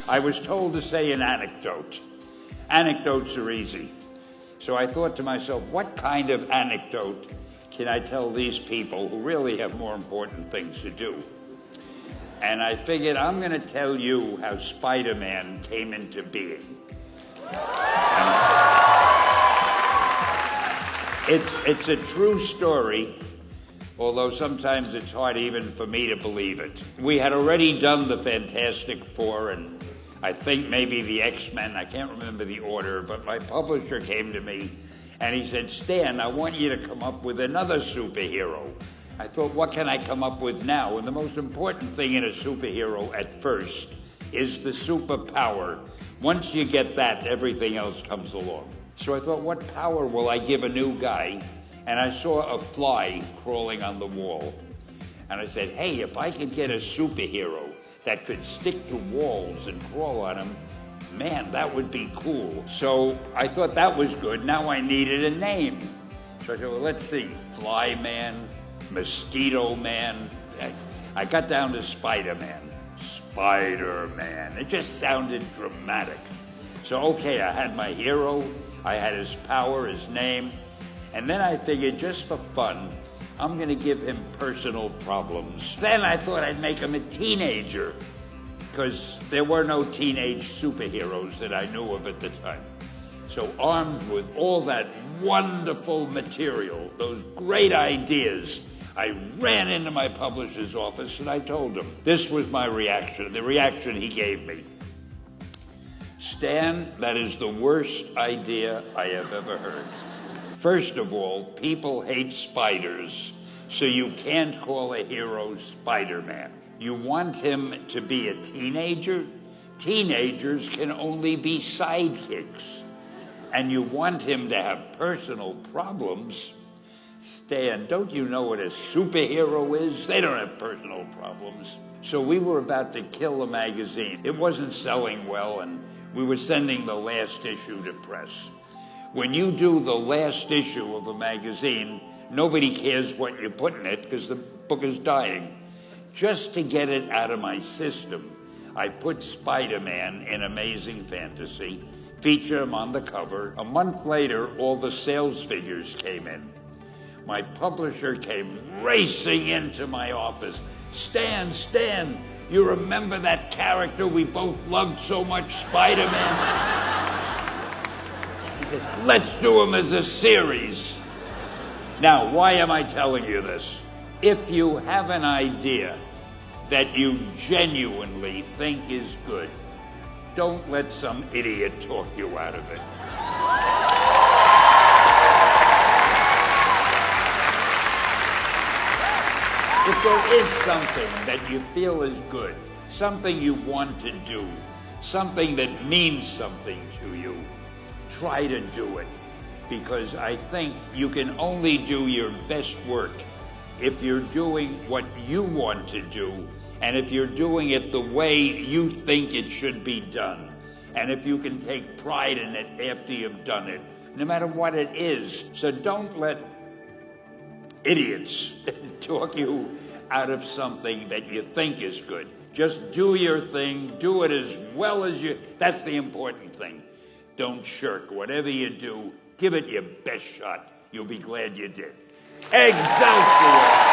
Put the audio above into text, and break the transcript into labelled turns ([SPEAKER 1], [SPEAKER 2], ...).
[SPEAKER 1] I was told to say an anecdote. Anecdotes are easy. So I thought to myself, what kind of anecdote can I tell these people who really have more important things to do? And I figured I'm going to tell you how Spider-Man came into being. It's a true story, although sometimes it's hard even for me to believe it. We had already done the Fantastic Four and I think maybe the X-Men, I can't remember the order, but my publisher came to me and he said, Stan, I want you to come up with another superhero. I thought, what can I come up with now? And the most important thing in a superhero at first is the superpower. Once you get that, everything else comes along. So I thought, what power will I give a new guy? And I saw a fly crawling on the wall. And I said, hey, if I could get a superhero that could stick to walls and crawl on them, man, that would be cool. So I thought that was good. Now I needed a name. So I said, well, let's see, Fly Man, Mosquito Man. I got down to Spider-Man. Spider-Man. It just sounded dramatic. So, okay, I had my hero, I had his power, his name, and then I figured just for fun, I'm going to give him personal problems. Then I thought I'd make him a teenager, because there were no teenage superheroes that I knew of at the time. So armed with all that wonderful material, those great ideas, I ran into my publisher's office and I told him. This was my reaction, the reaction he gave me. Stan, that is the worst idea I have ever heard. First of all, people hate spiders, so you can't call a hero Spider-Man. You want him to be a teenager? Teenagers can only be sidekicks. And you want him to have personal problems? Stan, don't you know what a superhero is? They don't have personal problems. So we were about to kill the magazine. It wasn't selling well, and we were sending the last issue to press. When you do the last issue of a magazine, nobody cares what you put in it because the book is dying. Just to get it out of my system, I put Spider-Man in Amazing Fantasy, featured him on the cover. A month later, all the sales figures came in. My publisher came racing into my office. Stan, you remember that character we both loved so much, Spider-Man? He said, let's do him as a series. Now, why am I telling you this? If you have an idea that you genuinely think is good, don't let some idiot talk you out of it. If there is something that you feel is good, something you want to do, something that means something to you, try to do it. Because I think you can only do your best work if you're doing what you want to do, and if you're doing it the way you think it should be done, and if you can take pride in it after you've done it, no matter what it is. So don't let idiots talk you out of something that you think is good. Just do your thing, do it as well as you, that's the important thing. Don't shirk. Whatever you do, give it your best shot. You'll be glad you did. Excelsior!